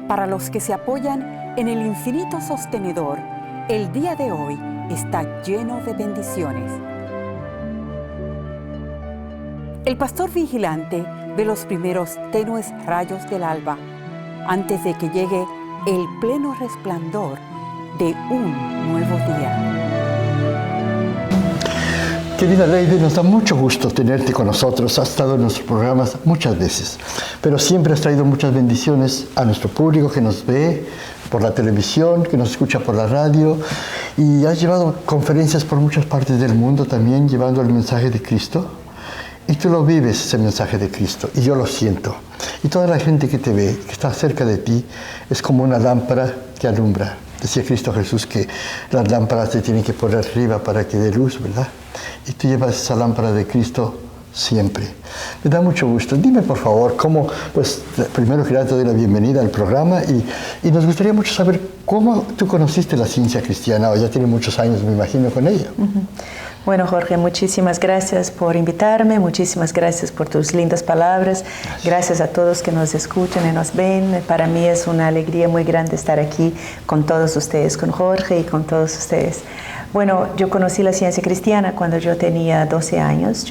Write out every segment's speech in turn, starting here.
Para los que se apoyan en el infinito sostenedor, el día de hoy está lleno de bendiciones. El pastor vigilante ve los primeros tenues rayos del alba antes de que llegue el pleno resplandor de un nuevo día. Querida Lady, nos da mucho gusto tenerte con nosotros. Has estado en nuestros programas muchas veces, pero siempre has traído muchas bendiciones a nuestro público que nos ve por la televisión, que nos escucha por la radio, y has llevado conferencias por muchas partes del mundo también, llevando el mensaje de Cristo. Y tú lo vives, ese mensaje de Cristo, y yo lo siento. Y toda la gente que te ve, que está cerca de ti, es como una lámpara que alumbra. Decía Cristo Jesús que las lámparas se tienen que poner arriba para que dé luz, ¿verdad? Y tú llevas esa lámpara de Cristo siempre. Me da mucho gusto. Dime, por favor, cómo, pues, primero que nada te doy la bienvenida al programa y nos gustaría mucho saber cómo tú conociste la ciencia cristiana, o ya tiene muchos años, me imagino, con ella. Bueno, Jorge, muchísimas gracias por invitarme, muchísimas gracias por tus lindas palabras, gracias a todos que nos escuchan y nos ven. Para mí es una alegría muy grande estar aquí con todos ustedes, con Jorge y con todos ustedes. Bueno, yo conocí la ciencia cristiana cuando yo tenía 12 años.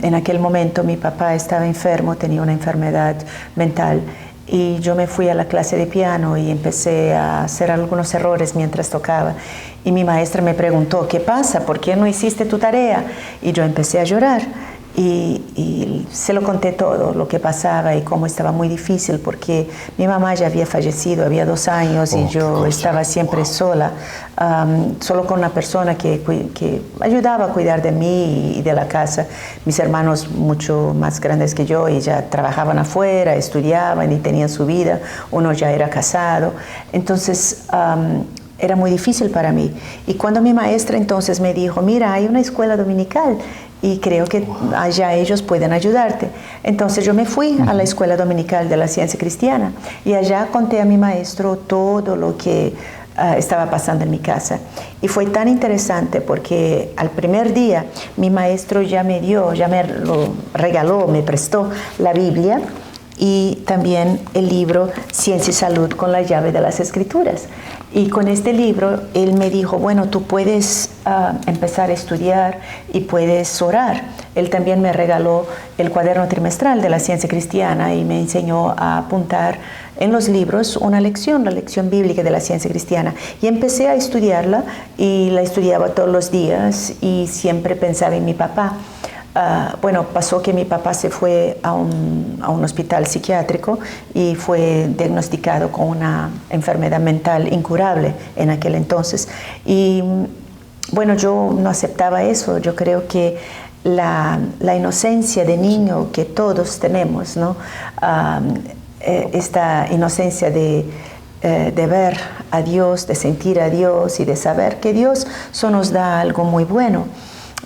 En aquel momento mi papá estaba enfermo, tenía una enfermedad mental. Y yo me fui a la clase de piano y empecé a hacer algunos errores mientras tocaba. Y mi maestra me preguntó, ¿qué pasa? ¿Por qué no hiciste tu tarea? Y yo empecé a llorar. Y se lo conté todo, lo que pasaba y cómo estaba muy difícil, porque mi mamá ya había fallecido, había 2 años, y yo estaba siempre sola, solo con una persona que ayudaba a cuidar de mí y de la casa. Mis hermanos mucho más grandes que yo y ya trabajaban afuera, estudiaban y tenían su vida, uno ya era casado. Entonces era muy difícil para mí. Y cuando mi maestra entonces me dijo, mira, hay una escuela dominical y creo que allá ellos pueden ayudarte. Entonces yo me fui a la escuela dominical de la ciencia cristiana y allá conté a mi maestro todo lo que estaba pasando en mi casa. Y fue tan interesante porque al primer día mi maestro ya me lo regaló, me prestó la Biblia y también el libro Ciencia y Salud con la llave de las Escrituras. Y con este libro él me dijo, bueno, tú puedes empezar a estudiar y puedes orar. Él también me regaló el cuaderno trimestral de la ciencia cristiana y me enseñó a apuntar en los libros una lección, la lección bíblica de la ciencia cristiana. Y empecé a estudiarla y la estudiaba todos los días y siempre pensaba en mi papá. Bueno, pasó que mi papá se fue a un hospital psiquiátrico y fue diagnosticado con una enfermedad mental incurable en aquel entonces. Y bueno, yo no aceptaba eso. Yo creo que la inocencia de niño que todos tenemos, ¿no? Esta inocencia de ver a Dios, de sentir a Dios y de saber que Dios solo nos da algo muy bueno.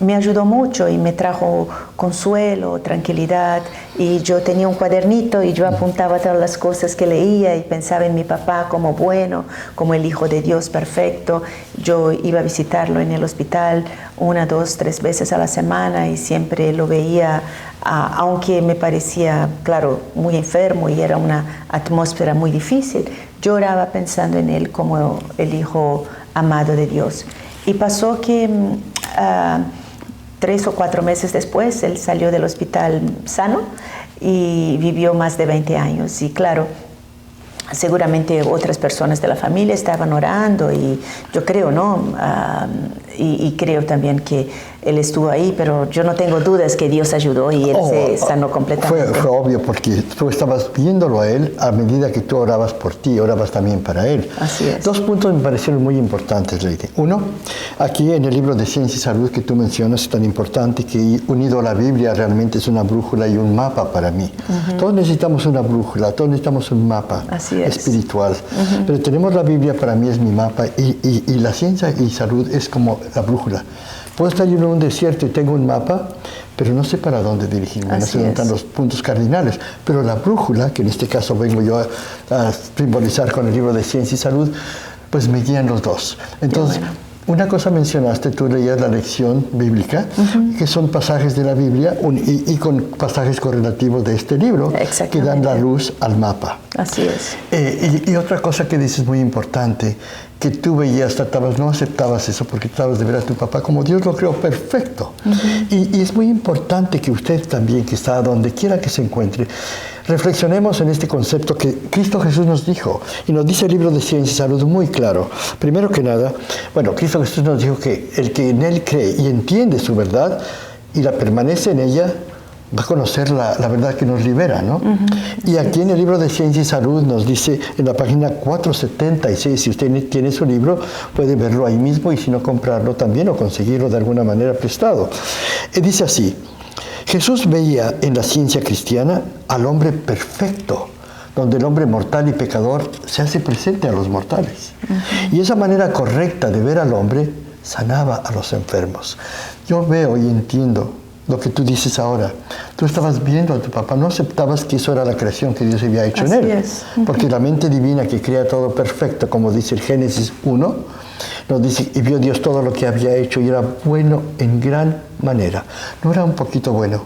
Me ayudó mucho y me trajo consuelo, tranquilidad, y yo tenía un cuadernito y yo apuntaba todas las cosas que leía y pensaba en mi papá como bueno, como el Hijo de Dios perfecto. Yo iba a visitarlo en el hospital 1, 2, 3 veces a la semana y siempre lo veía, aunque me parecía, claro, muy enfermo y era una atmósfera muy difícil. Yo oraba pensando en él como el Hijo amado de Dios. Y pasó que 3 o 4 meses después, él salió del hospital sano y vivió más de 20 años. Y claro, seguramente otras personas de la familia estaban orando y yo creo, ¿no? Y creo también que él estuvo ahí, pero yo no tengo dudas que Dios ayudó y él se sanó completamente. Fue obvio porque tú estabas viéndolo a él a medida que tú orabas por ti, orabas también para él. Así es. 2 puntos me parecieron muy importantes, Lady. Uno, aquí en el libro de Ciencia y Salud que tú mencionas es tan importante que unido a la Biblia realmente es una brújula y un mapa para mí. Todos necesitamos una brújula, todos necesitamos un mapa espiritual. Pero tenemos la Biblia, para mí es mi mapa, y la ciencia y salud es como la brújula. Puedo estar yo en un desierto y tengo un mapa, pero no sé para dónde dirigirme, no sé dónde están los puntos cardinales. Pero la brújula, que en este caso vengo yo a simbolizar con el libro de Ciencia y Salud, pues me guían los dos. Entonces, una cosa mencionaste, tú leías la lección bíblica, que son pasajes de la Biblia y con pasajes correlativos de este libro que dan la luz al mapa. Así es. Y otra cosa que dices muy importante, que tú veías, no aceptabas eso porque tratabas de ver a tu papá como Dios lo creó perfecto. Y es muy importante que usted también, que está donde quiera que se encuentre, reflexionemos en este concepto que Cristo Jesús nos dijo, y nos dice el libro de Ciencia y Salud muy claro. Primero que nada, bueno, Cristo Jesús nos dijo que el que en Él cree y entiende su verdad y la permanece en ella, va a conocer la verdad que nos libera, ¿no? Y aquí en el libro de Ciencia y Salud nos dice en la página 476, si usted tiene su libro, puede verlo ahí mismo y si no, comprarlo también o conseguirlo de alguna manera prestado. Dice así: Jesús veía en la ciencia cristiana al hombre perfecto, donde el hombre mortal y pecador se hace presente a los mortales. Y esa manera correcta de ver al hombre sanaba a los enfermos. Yo veo y entiendo lo que tú dices ahora. Tú estabas viendo a tu papá, no aceptabas que eso era la creación que Dios había hecho en él. Es. Porque la mente divina que crea todo perfecto, como dice el Génesis 1, nos dice, y vio Dios todo lo que había hecho y era bueno en gran manera. No era un poquito bueno,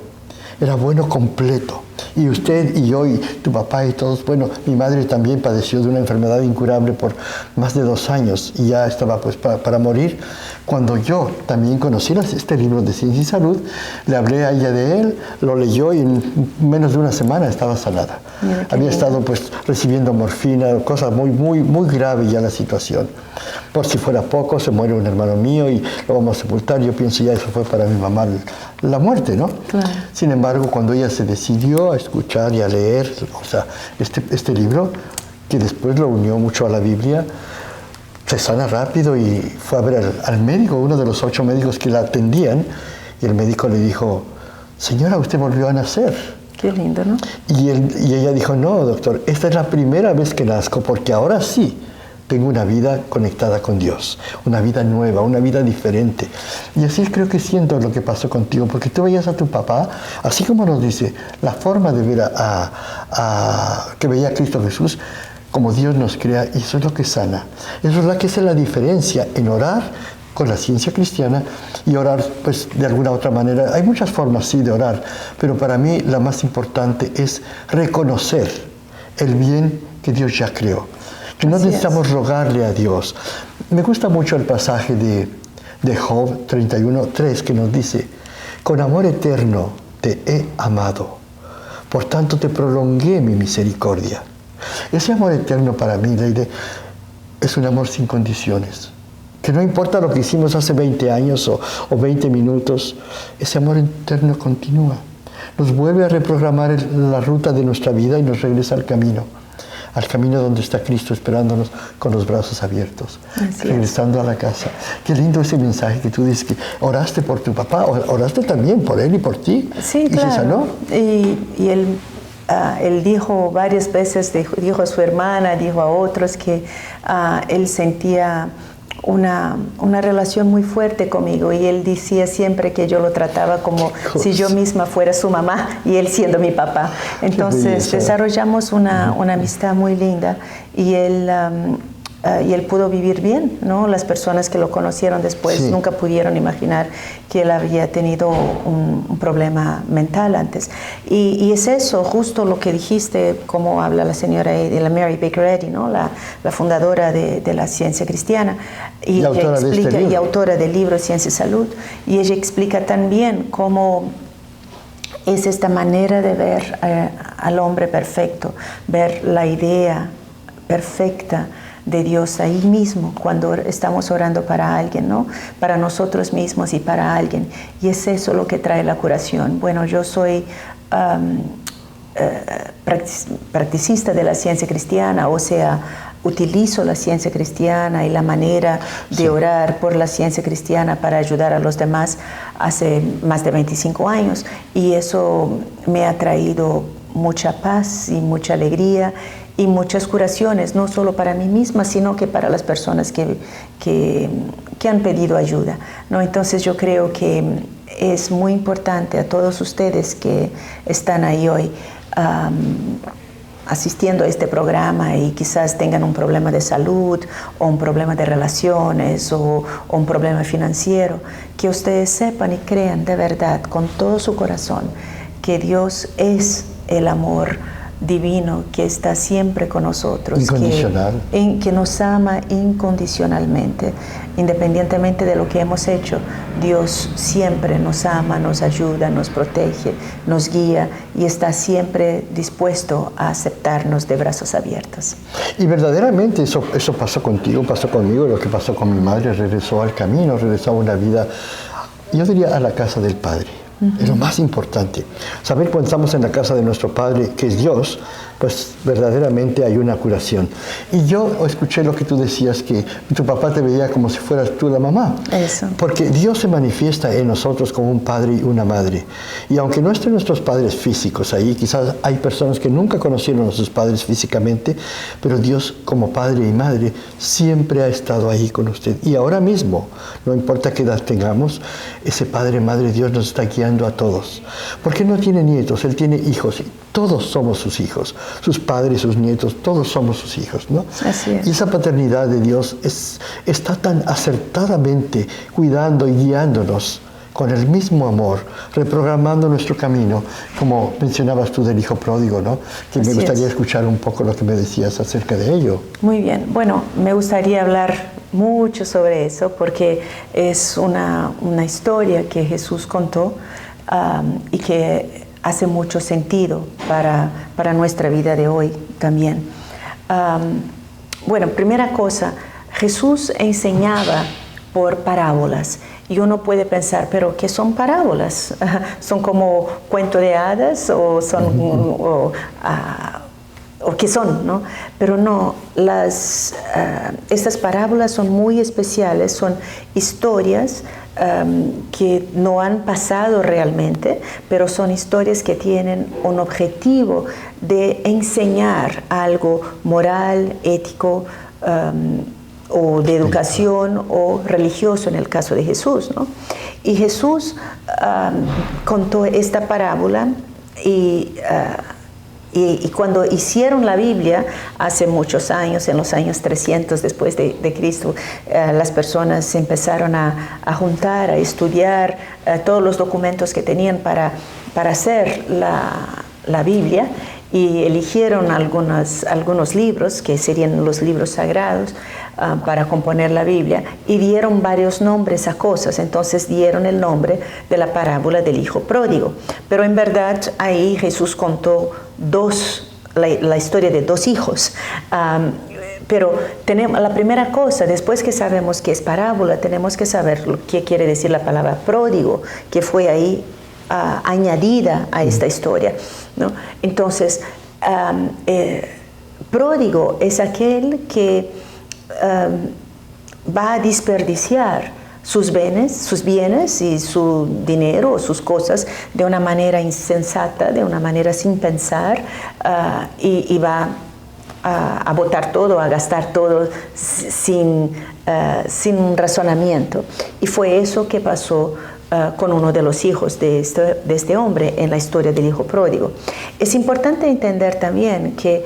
era bueno completo. Y usted y yo y tu papá y todos, bueno, mi madre también padeció de una enfermedad incurable por más de 2 años y ya estaba pues para morir. Cuando yo también conocí este libro de Ciencia y Salud, le hablé a ella de él, lo leyó y en menos de una semana estaba sanada. Había estado pues recibiendo morfina, cosa muy grave ya la situación. Por si fuera poco, se muere un hermano mío y lo vamos a sepultar. Yo pienso ya eso fue para mi mamá la muerte, ¿no? Claro. Sin embargo, cuando ella se decidió a escuchar y a leer, o sea, este libro, que después lo unió mucho a la Biblia, se sana rápido y fue a ver al médico, uno de los 8 médicos que la atendían, y el médico le dijo: señora, usted volvió a nacer. Qué lindo, ¿no? Y ella dijo: no, doctor, esta es la primera vez que nazco, porque ahora sí tengo una vida conectada con Dios, una vida nueva, una vida diferente. Y así creo que siento lo que pasó contigo, porque tú veías a tu papá, así como nos dice, la forma de ver que veía a Cristo Jesús, como Dios nos crea, y eso es lo que sana. Eso es lo que hace la diferencia en orar con la ciencia cristiana y orar pues de alguna otra manera. Hay muchas formas, sí, de orar, pero para mí la más importante es reconocer el bien que Dios ya creó. Que no necesitamos rogarle a Dios. Me gusta mucho el pasaje de Job 31:3 que nos dice: con amor eterno te he amado, por tanto te prolongué mi misericordia. Ese amor eterno para mí, Leire, es un amor sin condiciones. Que no importa lo que hicimos hace 20 años o 20 minutos, ese amor eterno continúa. Nos vuelve a reprogramar la ruta de nuestra vida y nos regresa al camino donde está Cristo esperándonos con los brazos abiertos, regresando a la casa. Qué lindo ese mensaje que tú dices, que oraste por tu papá, oraste también por él y por ti. Sí, y claro. se sanó. Y él dijo varias veces, dijo a su hermana, dijo a otros que él sentía una relación muy fuerte conmigo, y él decía siempre que yo lo trataba como si yo misma fuera su mamá y él siendo mi papá. Entonces desarrollamos una amistad muy linda, y él pudo vivir bien, ¿no? Las personas que lo conocieron después nunca pudieron imaginar que él había tenido un problema mental antes. Y es eso, justo lo que dijiste, como habla la señora la Mary Baker Eddy, ¿no? La fundadora de la ciencia cristiana. Y autora y autora del libro Ciencia y Salud. Y ella explica también cómo es esta manera de ver al hombre perfecto, ver la idea perfecta de Dios ahí mismo cuando estamos orando para alguien, ¿no? Para nosotros mismos y para alguien. Y es eso lo que trae la curación. Bueno, yo soy practicista de la ciencia cristiana, o sea, utilizo la ciencia cristiana y la manera de orar por la ciencia cristiana para ayudar a los demás hace más de 25 años. Y eso me ha traído mucha paz y mucha alegría y muchas curaciones, no solo para mí misma, sino que para las personas que han pedido ayuda, ¿no? Entonces yo creo que es muy importante a todos ustedes que están ahí hoy asistiendo a este programa y quizás tengan un problema de salud o un problema de relaciones o un problema financiero, que ustedes sepan y crean de verdad con todo su corazón que Dios es el amor divino que está siempre con nosotros, incondicional, que nos ama incondicionalmente, independientemente de lo que hemos hecho. Dios siempre nos ama, nos ayuda, nos protege, nos guía y está siempre dispuesto a aceptarnos de brazos abiertos. Y verdaderamente eso pasó contigo, pasó conmigo, lo que pasó con mi madre, regresó al camino, regresó a una vida, yo diría, a la casa del Padre. Es lo más importante. Saber cuando estamos en la casa de nuestro Padre, que es Dios, pues verdaderamente hay una curación. Y yo escuché lo que tú decías, que tu papá te veía como si fueras tú la mamá. Eso. Porque Dios se manifiesta en nosotros como un padre y una madre. Y aunque no estén nuestros padres físicos ahí, quizás hay personas que nunca conocieron a sus padres físicamente, pero Dios como padre y madre siempre ha estado ahí con usted. Y ahora mismo, no importa qué edad tengamos, ese padre, madre, Dios nos está guiando a todos. Porque Él no tiene nietos, Él tiene hijos. Todos somos sus hijos, sus padres, sus nietos, todos somos sus hijos, ¿no? Así es. Y esa paternidad de Dios está tan acertadamente cuidando y guiándonos con el mismo amor, reprogramando nuestro camino, como mencionabas tú del hijo pródigo, ¿no? Que me gustaría escuchar un poco lo que me decías acerca de ello. Muy bien. Bueno, me gustaría hablar mucho sobre eso porque es una historia que Jesús contó y que hace mucho sentido para nuestra vida de hoy también. Bueno, primera cosa, Jesús enseñaba por parábolas. Y uno puede pensar, ¿pero qué son parábolas? ¿Son como cuento de hadas o son o qué son, ¿no? Pero no, estas parábolas son muy especiales, son historias que no han pasado realmente, pero son historias que tienen un objetivo de enseñar algo moral, ético, o de educación o religioso en el caso de Jesús, ¿no? Y Jesús contó esta parábola y cuando hicieron la Biblia hace muchos años, en los años 300 después de Cristo, las personas empezaron a juntar, a estudiar todos los documentos que tenían para hacer la Biblia, y eligieron algunos libros que serían los libros sagrados para componer la Biblia, y dieron varios nombres a cosas. Entonces dieron el nombre de la parábola del hijo pródigo, pero en verdad ahí Jesús contó la historia de dos hijos. Pero tenemos la primera cosa, después que sabemos que es parábola, tenemos que saber qué quiere decir la palabra pródigo, que fue ahí añadida a esta historia, ¿no? Entonces, pródigo es aquel que va a desperdiciar sus bienes y su dinero o sus cosas de una manera insensata, de una manera sin pensar, y va a botar todo, a gastar todo sin razonamiento. Y fue eso que pasó con uno de los hijos de este hombre en la historia del hijo pródigo. Es importante entender también que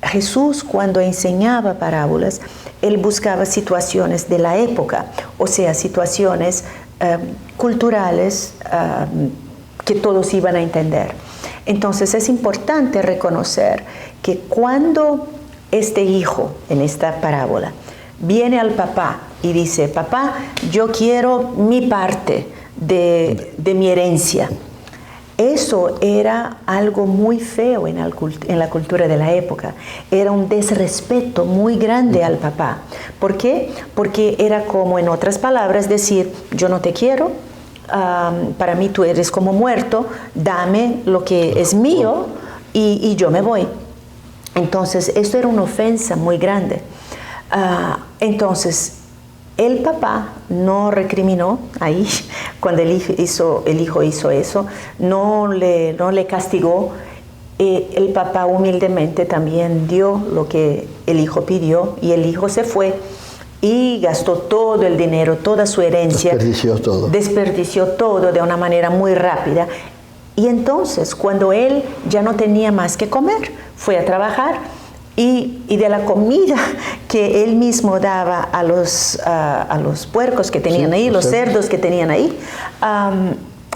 Jesús, cuando enseñaba parábolas, él buscaba situaciones de la época, o sea, situaciones culturales que todos iban a entender. Entonces es importante reconocer que cuando este hijo, en esta parábola, viene al papá y dice: papá, yo quiero mi parte de mi herencia. Eso era algo muy feo en la cultura de la época. Era un desrespeto muy grande al papá. ¿Por qué? Porque era como, en otras palabras, decir: yo no te quiero, para mí tú eres como muerto, dame lo que es mío y yo me voy. Entonces, esto era una ofensa muy grande. Entonces, el papá no recriminó ahí cuando el hijo hizo eso, no le castigó. El papá humildemente también dio lo que el hijo pidió, y el hijo se fue y gastó todo el dinero, toda su herencia. Desperdició todo de una manera muy rápida. Y entonces, cuando él ya no tenía más que comer, fue a trabajar. Y de la comida que él mismo daba a los puercos que tenían ahí, los cerdos que tenían ahí,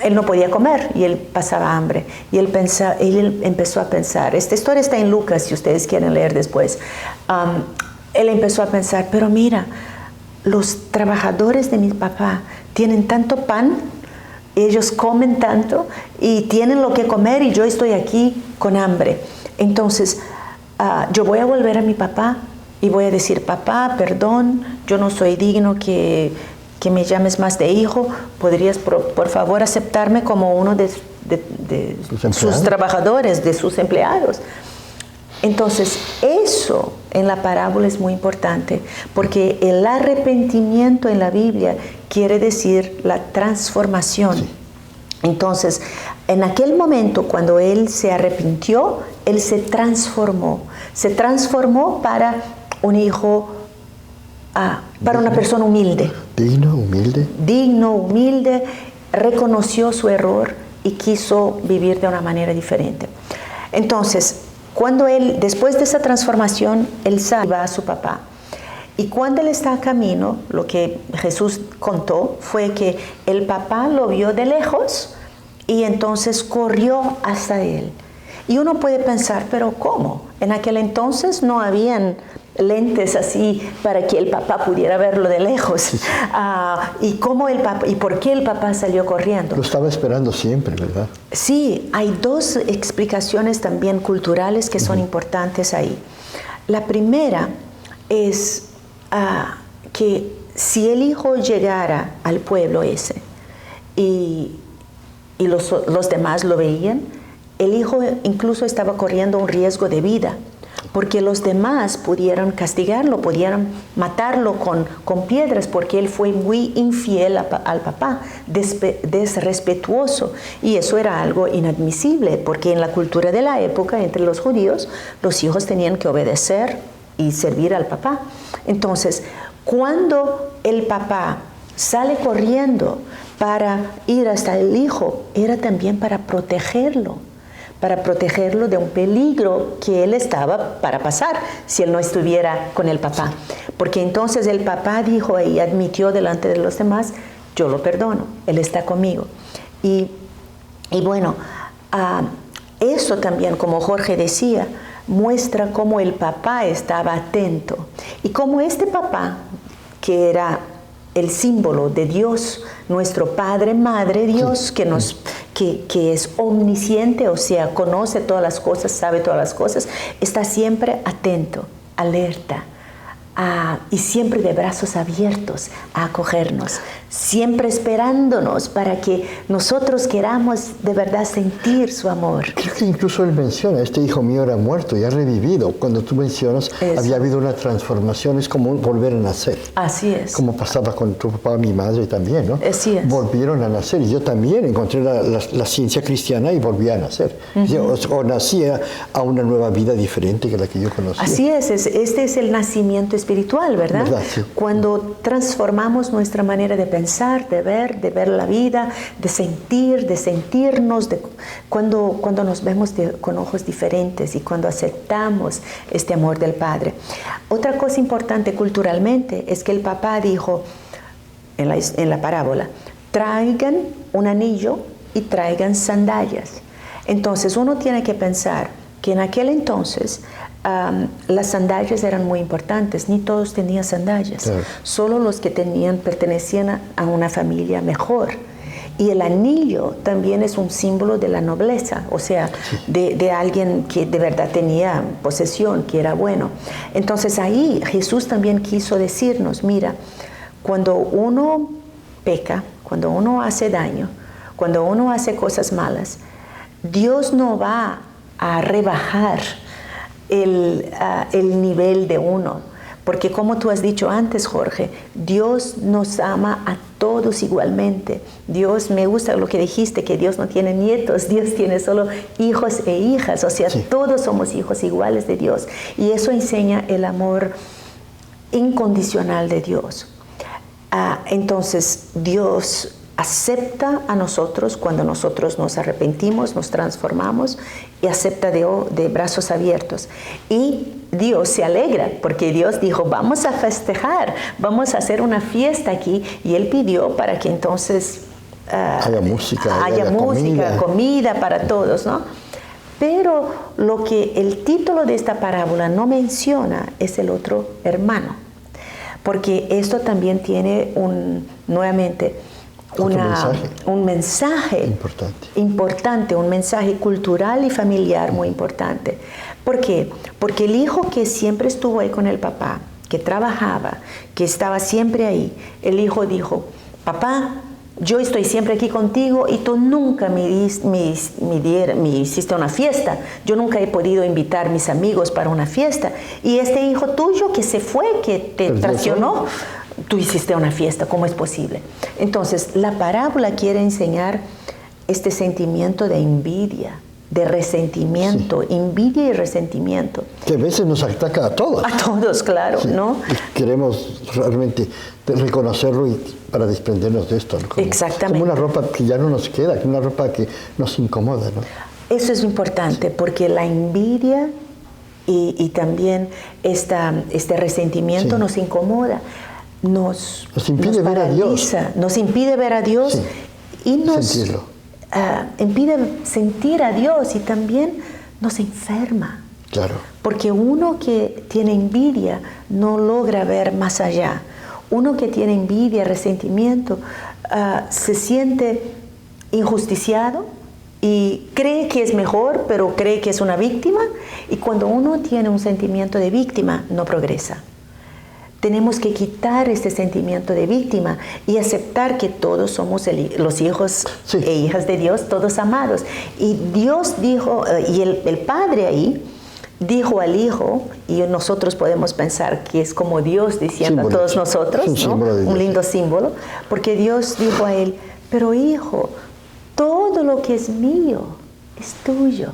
él no podía comer y él pasaba hambre. Y él empezó a pensar, esta historia está en Lucas, si ustedes quieren leer después. Él empezó a pensar, pero mira, los trabajadores de mi papá tienen tanto pan, ellos comen tanto y tienen lo que comer y yo estoy aquí con hambre. Entonces, yo voy a volver a mi papá y voy a decir, papá, perdón, yo no soy digno que me llames más de hijo, ¿podrías por favor aceptarme como uno de sus trabajadores, de sus empleados? Entonces, eso en la parábola es muy importante, porque el arrepentimiento en la Biblia quiere decir la transformación. Sí. Entonces, en aquel momento, cuando él se arrepintió, él se transformó. Se transformó para un hijo, para una persona humilde. Digno, humilde. Digno, humilde, reconoció su error y quiso vivir de una manera diferente. Entonces, cuando él, después de esa transformación, él va a su papá. Y cuando él está a camino, lo que Jesús contó fue que el papá lo vio de lejos y entonces corrió hasta él. Y uno puede pensar, ¿pero cómo? En aquel entonces no habían lentes así para que el papá pudiera verlo de lejos. ¿Y por qué el papá salió corriendo? Lo estaba esperando siempre, ¿verdad? Sí, hay dos explicaciones también culturales que son importantes ahí. La primera es que si el hijo llegara al pueblo ese y los demás lo veían, el hijo incluso estaba corriendo un riesgo de vida, porque los demás pudieran castigarlo, pudieran matarlo con piedras, porque él fue muy infiel al papá, desrespetuoso, y eso era algo inadmisible, porque en la cultura de la época, entre los judíos, los hijos tenían que obedecer y servir al papá. Entonces, cuando el papá sale corriendo para ir hasta el hijo, era también para protegerlo de un peligro que él estaba para pasar si él no estuviera con el papá. Porque entonces el papá dijo y admitió delante de los demás, yo lo perdono, él está conmigo. Y bueno, eso también, como Jorge decía, muestra cómo el papá estaba atento. Y cómo este papá, que era el símbolo de Dios, nuestro Padre, Madre, Dios, que es omnisciente, o sea, conoce todas las cosas, sabe todas las cosas, está siempre atento, alerta, y siempre de brazos abiertos a acogernos, siempre esperándonos para que nosotros queramos de verdad sentir su amor. Creo que incluso él menciona, este hijo mío era muerto y ha revivido. Cuando tú mencionas, había habido una transformación, es como volver a nacer. Así es. Como pasaba con tu papá, mi madre también, ¿no? Así es. Volvieron a nacer y yo también encontré la ciencia cristiana y volví a nacer. O nacía a una nueva vida diferente que la que yo conocía. Así es, este es el nacimiento espiritual, ¿verdad? Sí. Cuando transformamos nuestra manera de pensar, de ver la vida, de sentirnos, cuando nos vemos con ojos diferentes y cuando aceptamos este amor del Padre. Otra cosa importante culturalmente es que el papá dijo en la parábola, traigan un anillo y traigan sandalias. Entonces uno tiene que pensar que en aquel entonces las sandalias eran muy importantes, ni todos tenían sandalias, claro. Solo los que pertenecían a una familia mejor. Y el anillo también es un símbolo de la nobleza, o sea, de alguien que de verdad tenía posesión, que era bueno. Entonces ahí Jesús también quiso decirnos, mira, cuando uno peca, cuando uno hace daño, cuando uno hace cosas malas, Dios no va a rebajar el nivel de uno, porque como tú has dicho antes, Jorge, Dios nos ama a todos igualmente. Dios, me gusta lo que dijiste, que Dios no tiene nietos, Dios tiene solo hijos e hijas, o sea, todos somos hijos iguales de Dios, y eso enseña el amor incondicional de Dios. Entonces Dios acepta a nosotros cuando nosotros nos arrepentimos, nos transformamos, y acepta de brazos abiertos. Y Dios se alegra porque Dios dijo, vamos a festejar, vamos a hacer una fiesta aquí, y Él pidió para que entonces haya música, haya música, comida para todos, ¿no? Pero lo que el título de esta parábola no menciona es el otro hermano, porque esto también tiene nuevamente un mensaje importante, un mensaje cultural y familiar muy importante. ¿Por qué? Porque el hijo que siempre estuvo ahí con el papá, que trabajaba, que estaba siempre ahí, el hijo dijo: papá, yo estoy siempre aquí contigo y tú nunca me hiciste una fiesta. Yo nunca he podido invitar a mis amigos para una fiesta. Y este hijo tuyo que se fue, que te traicionó, tú hiciste una fiesta. ¿Cómo es posible? Entonces, la parábola quiere enseñar este sentimiento de envidia, de resentimiento, envidia y resentimiento. Que a veces nos ataca a todos. A todos, claro, ¿no? Y queremos realmente reconocerlo para desprendernos de esto, ¿no? Exactamente. Como una ropa que ya no nos queda, una ropa que nos incomoda, ¿no? Eso es importante, porque la envidia y también este resentimiento nos incomoda, nos impide ver a Dios. Nos impide ver a Dios y nos impide sentir a Dios, y también nos enferma. Claro. Porque uno que tiene envidia no logra ver más allá. Uno que tiene envidia, resentimiento, se siente injusticiado y cree que es mejor, pero cree que es una víctima. Y cuando uno tiene un sentimiento de víctima, no progresa. Tenemos que quitar este sentimiento de víctima y aceptar que todos somos los hijos e hijas de Dios, todos amados. Y Dios dijo, y el Padre ahí dijo al Hijo, y nosotros podemos pensar que es como Dios diciendo a todos nosotros, ¿no? Un lindo símbolo, porque Dios dijo a él: pero hijo, todo lo que es mío es tuyo.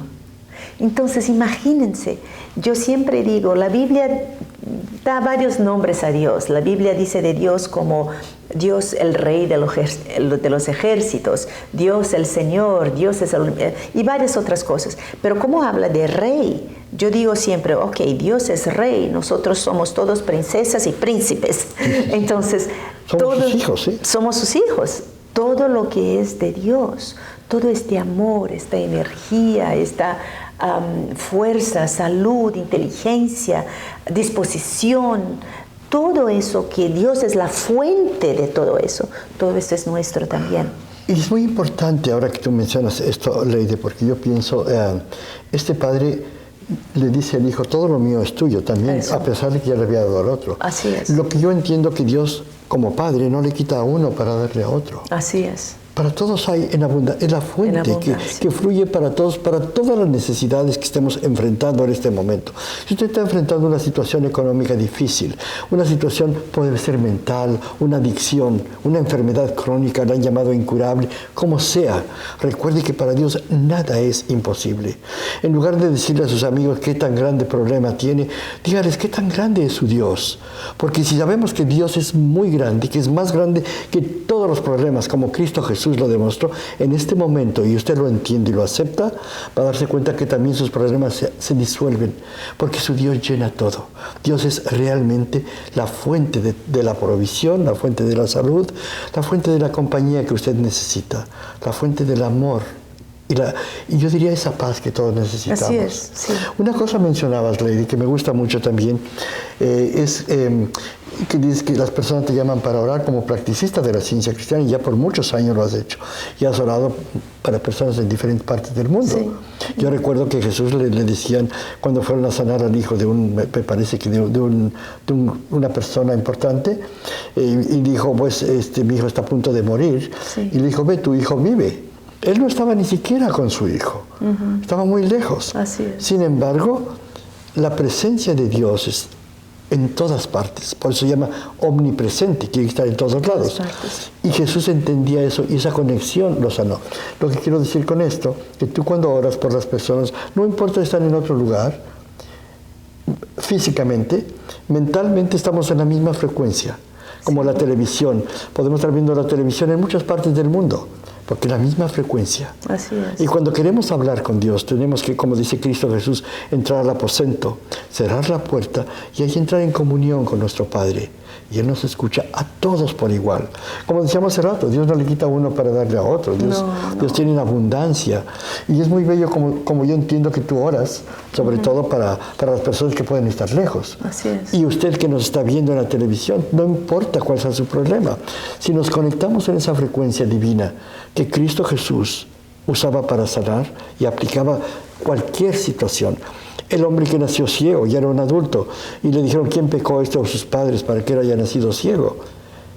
Entonces imagínense, yo siempre digo, la Biblia da varios nombres a Dios. La Biblia dice de Dios como Dios el Rey de los ejércitos, Dios el Señor, Dios es y varias otras cosas. Pero ¿cómo habla de Rey? Yo digo siempre, ok, Dios es Rey, nosotros somos todos princesas y príncipes. Entonces, somos sus hijos, ¿sí? Somos sus hijos. Todo lo que es de Dios, todo este amor, esta energía, esta fuerza, salud, inteligencia, disposición, todo eso que Dios es la fuente de todo eso es nuestro también. Y es muy importante ahora que tú mencionas esto, Leyde, porque yo pienso, este padre le dice al hijo: todo lo mío es tuyo también, eso, a pesar de que ya le había dado al otro. Así es. Lo que yo entiendo que Dios, como padre, no le quita a uno para darle a otro. Así es. Para todos hay en abundancia, es la fuente que fluye para todos, para todas las necesidades que estemos enfrentando en este momento. Si usted está enfrentando una situación económica difícil, una situación puede ser mental, una adicción, una enfermedad crónica, la han llamado incurable, como sea, recuerde que para Dios nada es imposible. En lugar de decirle a sus amigos qué tan grande problema tiene, dígales qué tan grande es su Dios. Porque si sabemos que Dios es muy grande, que es más grande que todos los problemas, como Cristo Jesús lo demostró, en este momento, y usted lo entiende y lo acepta, va a darse cuenta que también sus problemas se disuelven, porque su Dios llena todo. Dios es realmente la fuente de la provisión, la fuente de la salud, la fuente de la compañía que usted necesita, la fuente del amor. Y yo diría esa paz que todos necesitamos. Así es, sí. Una cosa mencionabas, Lady, que me gusta mucho también, es que dices que las personas te llaman para orar como practicista de la ciencia cristiana, y ya por muchos años lo has hecho. Y has orado para personas en diferentes partes del mundo. Sí. Yo recuerdo que Jesús le decían, cuando fueron a sanar al hijo me parece que de una persona importante, y dijo, pues mi hijo está a punto de morir, y le dijo, ve, tu hijo vive. Él no estaba ni siquiera con su hijo, estaba muy lejos. Así es. Sin embargo, la presencia de Dios es en todas partes, por eso se llama omnipresente, quiere estar en todos lados. Y Jesús entendía eso y esa conexión lo sanó. Lo que quiero decir con esto, que tú cuando oras por las personas, no importa estar en otro lugar, físicamente, mentalmente estamos en la misma frecuencia, como la televisión. Podemos estar viendo la televisión en muchas partes del mundo, porque es la misma frecuencia. Así es. Y cuando queremos hablar con Dios, tenemos que, como dice Cristo Jesús, entrar al aposento, cerrar la puerta y ahí entrar en comunión con nuestro Padre. Y Él nos escucha a todos por igual. Como decíamos hace rato, Dios no le quita a uno para darle a otro. Dios tiene en abundancia. Y es muy bello como yo entiendo que tú oras, sobre todo para las personas que pueden estar lejos. Así es. Y usted que nos está viendo en la televisión, no importa cuál sea su problema. Si nos conectamos en esa frecuencia divina que Cristo Jesús usaba para sanar y aplicaba cualquier situación. El hombre que nació ciego ya era un adulto y le dijeron, ¿quién pecó este o sus padres para que él haya nacido ciego?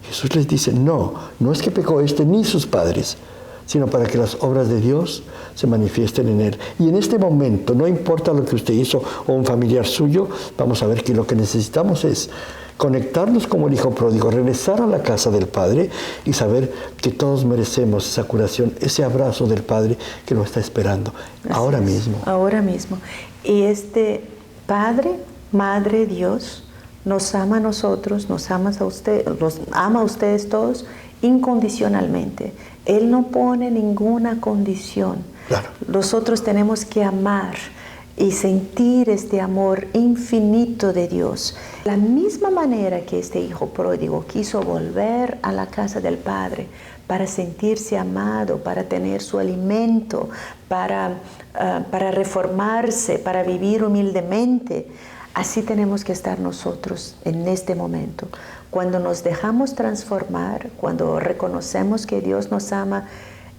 Jesús les dice, no es que pecó este ni sus padres, sino para que las obras de Dios se manifiesten en él. Y en este momento, no importa lo que usted hizo o un familiar suyo, vamos a ver que lo que necesitamos es conectarnos como el hijo pródigo, regresar a la casa del Padre y saber que todos merecemos esa curación, ese abrazo del Padre que nos está esperando ahora mismo. Ahora mismo. Y este Padre, Madre, Dios, nos ama a nosotros, nos ama a usted, los ama a ustedes todos incondicionalmente. Él no pone ninguna condición. Claro. Nosotros tenemos que amar y sentir este amor infinito de Dios. La misma manera que este hijo pródigo quiso volver a la casa del Padre para sentirse amado, para tener su alimento, para reformarse, para vivir humildemente, así tenemos que estar nosotros en este momento. Cuando nos dejamos transformar, cuando reconocemos que Dios nos ama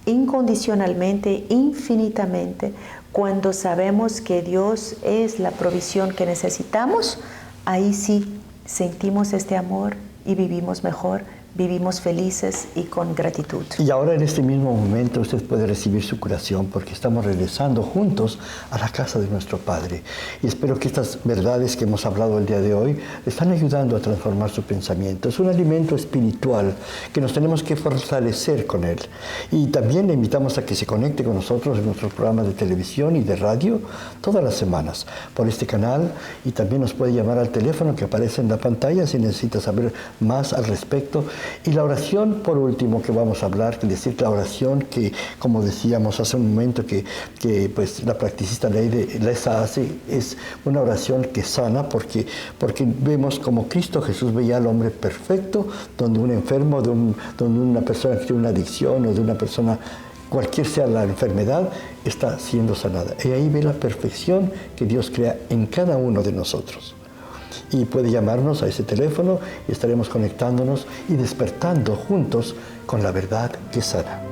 incondicionalmente, infinitamente, cuando sabemos que Dios es la provisión que necesitamos, ahí sí sentimos este amor y vivimos mejor, vivimos felices y con gratitud. Y ahora en este mismo momento usted puede recibir su curación porque estamos regresando juntos a la casa de nuestro Padre. Y espero que estas verdades que hemos hablado el día de hoy le están ayudando a transformar su pensamiento. Es un alimento espiritual que nos tenemos que fortalecer con él. Y también le invitamos a que se conecte con nosotros en nuestros programas de televisión y de radio todas las semanas por este canal, y también nos puede llamar al teléfono que aparece en la pantalla si necesita saber más al respecto. Y la oración, por último, que vamos a hablar, es decir, la oración que, como decíamos hace un momento, que pues, la practicista Lesa hace, es una oración que sana, porque vemos como Cristo Jesús veía al hombre perfecto, donde un enfermo, donde una persona que tiene una adicción o de una persona, cualquier sea la enfermedad, está siendo sanada. Y ahí ve la perfección que Dios crea en cada uno de nosotros. Y puede llamarnos a ese teléfono y estaremos conectándonos y despertando juntos con la verdad que sana.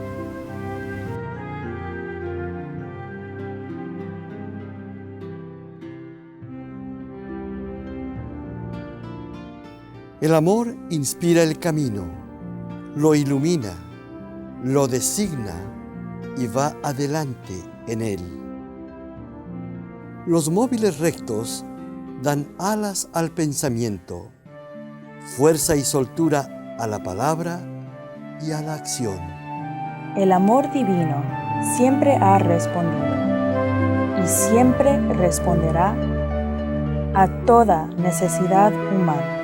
El amor inspira el camino, lo ilumina, lo designa y va adelante en él. Los móviles rectos dan alas al pensamiento, fuerza y soltura a la palabra y a la acción. El amor divino siempre ha respondido y siempre responderá a toda necesidad humana.